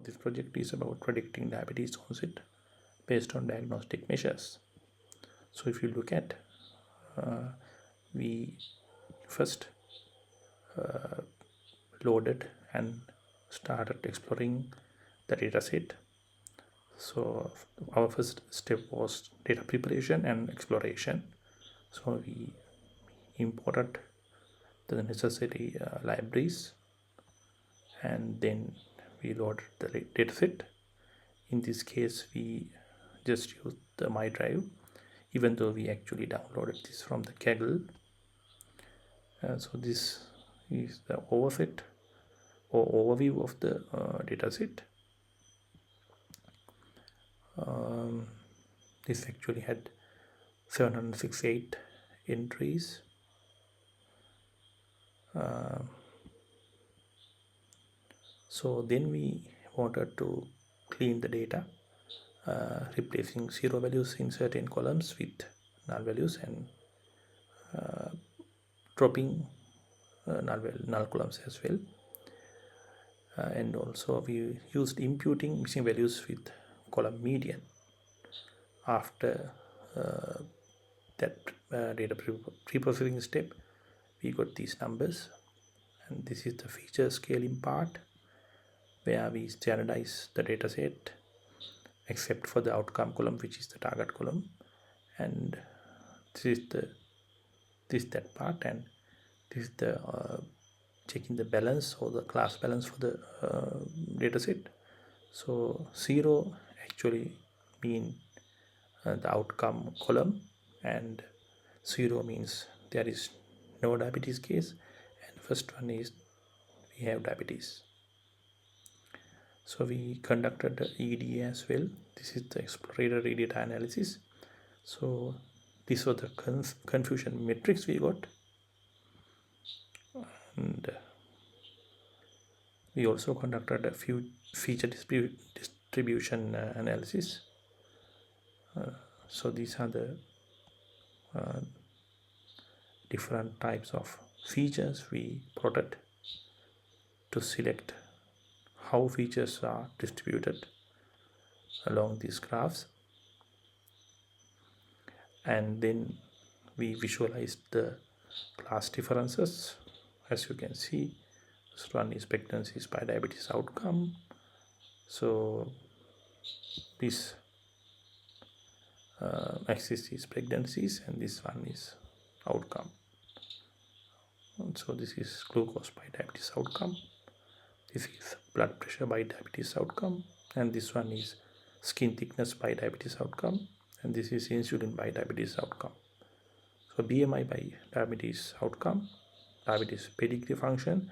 this project is about predicting diabetes onset based on diagnostic measures. So if you look at, we first loaded and started exploring the dataset. So our first step was data preparation and exploration. So we imported the necessary libraries, and then we loaded the dataset. In this case, we just used the My Drive, even though we actually downloaded this from the Kaggle. So this is the overset or overview of the dataset. This actually had 768 entries. So then we wanted to clean the data, replacing zero values in certain columns with null values, and dropping null columns as well. And also we used imputing missing values with column median. After that data pre-processing step, we got these numbers, and this is the feature scaling part where we standardize the data set except for the outcome column, which is the target column, and this is that part, and this is the checking the balance or the class balance for the data set. So 0 actually mean the outcome column, and 0 means there is no diabetes case, and first one is we have diabetes. So we conducted the EDA as well. This is the exploratory data analysis. So these were the confusion metrics we got, and we also conducted a few feature distribution analysis. So these are the different types of features we plotted to select how features are distributed along these graphs, and then we visualized the class differences. As you can see, this one is pregnancies by diabetes outcome. So this axis is pregnancies, and this one is outcome. And so this is glucose by diabetes outcome, this is blood pressure by diabetes outcome, and this one is skin thickness by diabetes outcome, and this is insulin by diabetes outcome. So BMI by diabetes outcome, diabetes pedigree function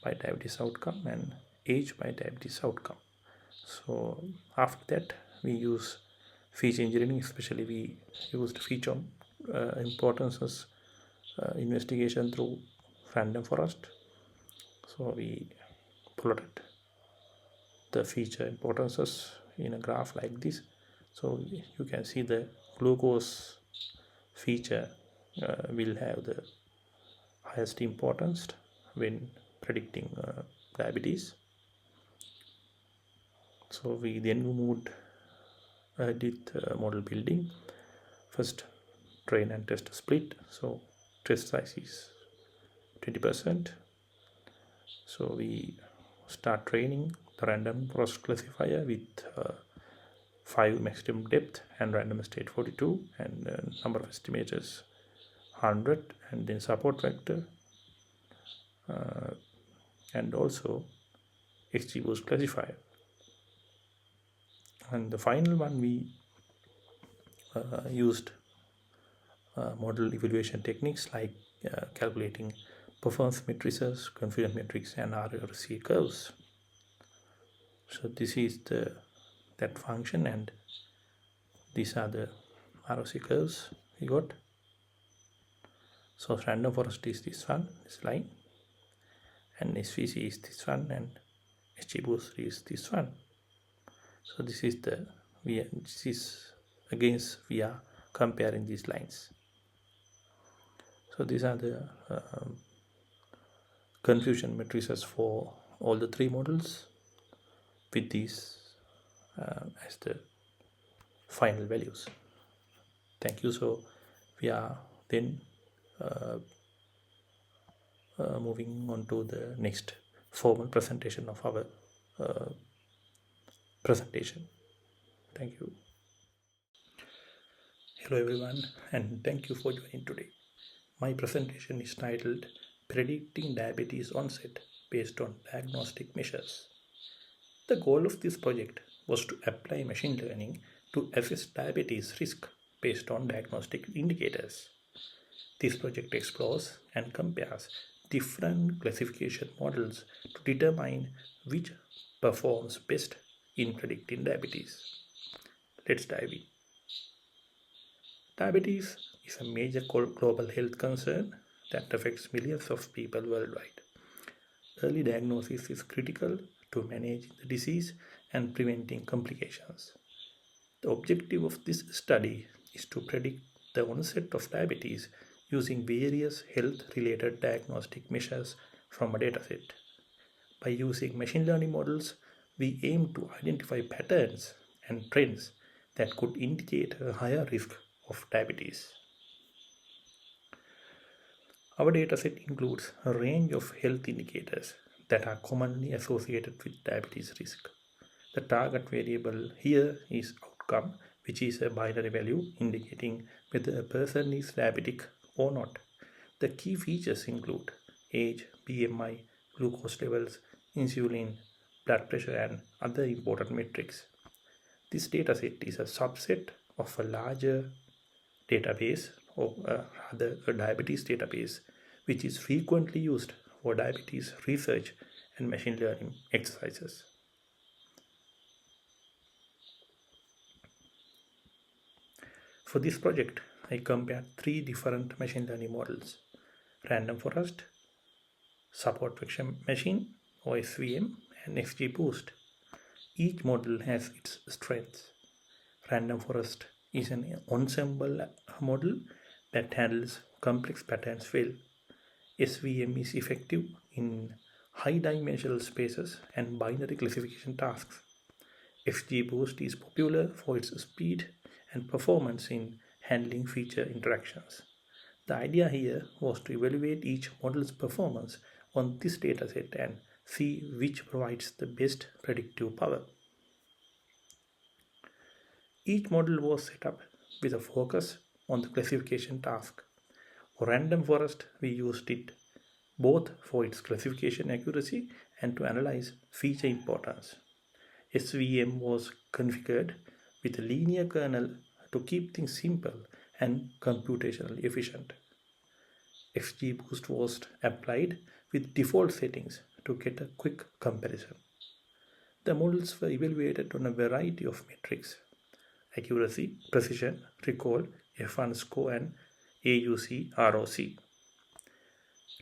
by diabetes outcome, and age by diabetes outcome. So after that we use feature engineering, especially we used feature importances investigation through random forest. So we plotted the feature importances in a graph like this. So you can see the glucose feature will have the highest importance when predicting diabetes. So we then moved did model building. First, train and test split. So test size is 20%. So we start training the random forest classifier with 5 maximum depth and random state 42, and number of estimators 100, and then support vector, and also XGBoost classifier. And the final one we used model evaluation techniques like calculating performance matrices, confusion matrix, and ROC curves. So this is that function, and these are the ROC curves we got. So random forest is this one, this line, and SVC is this one, and XGBoost is this one. So this is this is against we are comparing these lines. So these are the confusion matrices for all the 3 models. with these as the final values. Thank you. So we are then moving on to the next formal presentation of our presentation. Thank you. Hello everyone, and thank you for joining today. My presentation is titled Predicting Diabetes Onset Based on Diagnostic Measures. The goal of this project was to apply machine learning to assess diabetes risk based on diagnostic indicators. This project explores and compares different classification models to determine which performs best in predicting diabetes. Let's dive in. Diabetes is a major global health concern that affects millions of people worldwide. Early diagnosis is critical to managing the disease and preventing complications. The objective of this study is to predict the onset of diabetes using various health-related diagnostic measures from a dataset. By using machine learning models, we aim to identify patterns and trends that could indicate a higher risk of diabetes. Our dataset includes a range of health indicators that are commonly associated with diabetes risk. The target variable here is outcome, which is a binary value indicating whether a person is diabetic or not. The key features include age, BMI, glucose levels, insulin, blood pressure, and other important metrics. This dataset is a subset of a larger database, or rather a diabetes database, which is frequently used for diabetes research and machine learning exercises. For this project, I compared 3 different machine learning models: random forest, support vector machine or SVM, and XGBoost. Each model has its strengths. Random forest is an ensemble model that handles complex patterns well. SVM is effective in high-dimensional spaces and binary classification tasks. XGBoost is popular for its speed and performance in handling feature interactions. The idea here was to evaluate each model's performance on this dataset and see which provides the best predictive power. Each model was set up with a focus on the classification task. For random forest, we used it both for its classification accuracy and to analyze feature importance. SVM was configured with a linear kernel to keep things simple and computationally efficient. XGBoost was applied with default settings to get a quick comparison. The models were evaluated on a variety of metrics: accuracy, precision, recall, F1 score, and AUC ROC.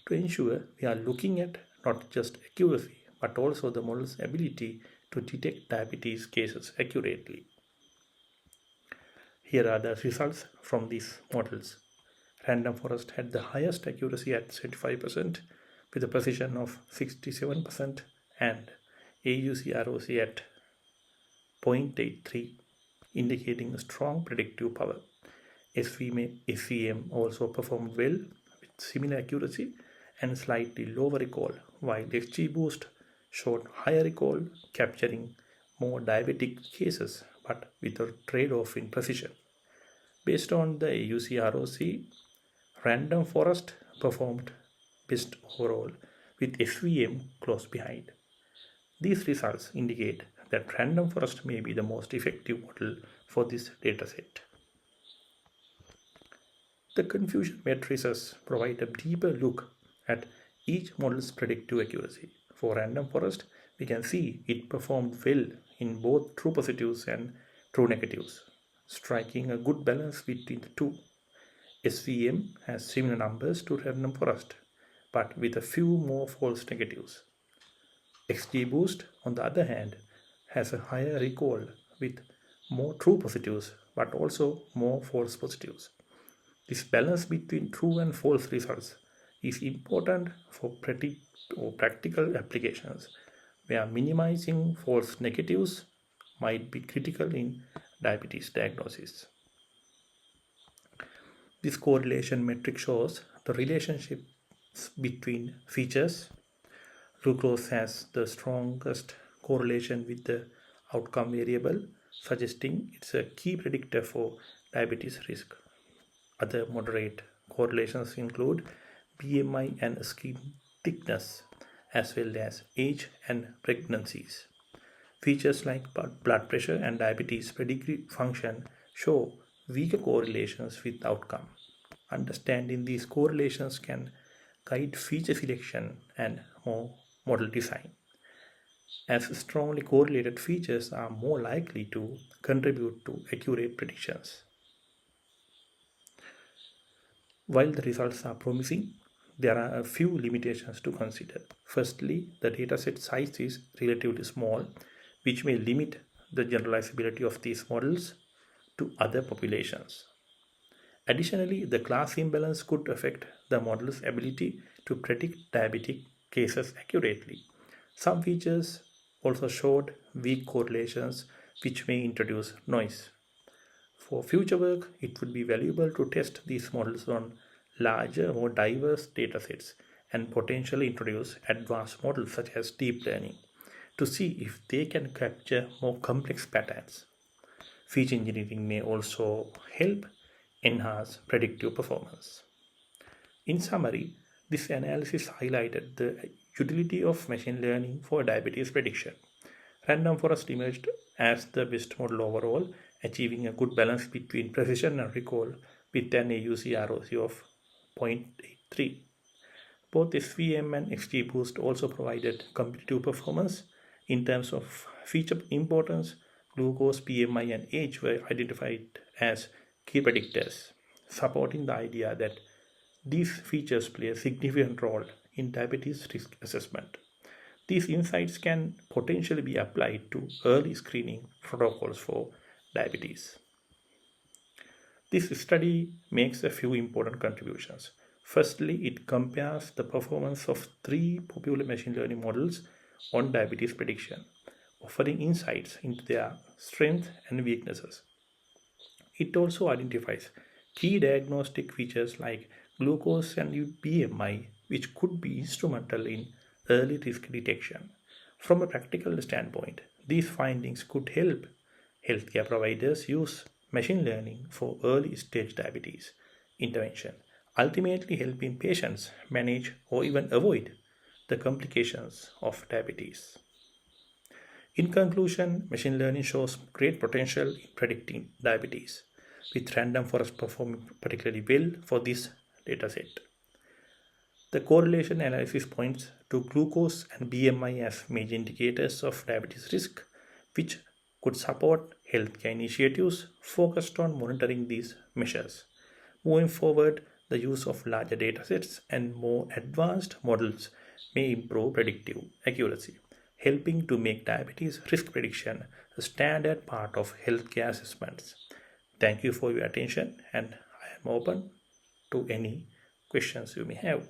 To ensure we are looking at not just accuracy but also the model's ability to detect diabetes cases accurately. Here are the results from these models. Random forest had the highest accuracy at 75% with a precision of 67% and AUC ROC at 0.83, indicating a strong predictive power. SVM also performed well with similar accuracy and slightly lower recall, while XGBoost showed higher recall, capturing more diabetic cases but with a trade-off in precision. Based on the AUC ROC, random forest performed best overall, with SVM close behind. These results indicate that random forest may be the most effective model for this dataset. The confusion matrices provide a deeper look at each model's predictive accuracy. For random forest, we can see it performed well in both true positives and true negatives, striking a good balance between the two. SVM has similar numbers to random forest, but with a few more false negatives. XGBoost, on the other hand, has a higher recall with more true positives but also more false positives. This balance between true and false results is important for practical applications where minimizing false negatives might be critical in diabetes diagnosis. This correlation metric shows the relationships between features. Glucose has the strongest correlation with the outcome variable, suggesting it's a key predictor for diabetes risk. Other moderate correlations include BMI and skin thickness, as well as age and pregnancies. Features like blood pressure and diabetes pedigree function show weaker correlations with outcome. Understanding these correlations can guide feature selection and more model design, as strongly correlated features are more likely to contribute to accurate predictions. While the results are promising, there are a few limitations to consider. Firstly, the dataset size is relatively small, which may limit the generalizability of these models to other populations. Additionally, the class imbalance could affect the model's ability to predict diabetic cases accurately. Some features also showed weak correlations, which may introduce noise. For future work, it would be valuable to test these models on larger, more diverse datasets and potentially introduce advanced models such as deep learning to see if they can capture more complex patterns. Feature engineering may also help enhance predictive performance. In summary, this analysis highlighted the utility of machine learning for diabetes prediction. Random forest emerged as the best model overall, achieving a good balance between precision and recall with an AUC ROC of 0.83. Both SVM and XGBoost also provided competitive performance. In terms of feature importance, glucose, BMI, and age were identified as key predictors, supporting the idea that these features play a significant role in diabetes risk assessment. These insights can potentially be applied to early screening protocols for diabetes. This study makes a few important contributions. Firstly, it compares the performance of three popular machine learning models on diabetes prediction, offering insights into their strengths and weaknesses. It also identifies key diagnostic features like glucose and BMI, which could be instrumental in early risk detection. From a practical standpoint, these findings could help healthcare providers use machine learning for early stage diabetes intervention, ultimately helping patients manage or even avoid the complications of diabetes. In conclusion, machine learning shows great potential in predicting diabetes, with random forest performing particularly well for this dataset. The correlation analysis points to glucose and BMI as major indicators of diabetes risk, which could support healthcare initiatives focused on monitoring these measures. Moving forward, the use of larger datasets and more advanced models may improve predictive accuracy, helping to make diabetes risk prediction a standard part of healthcare assessments. Thank you for your attention, and I am open to any questions you may have.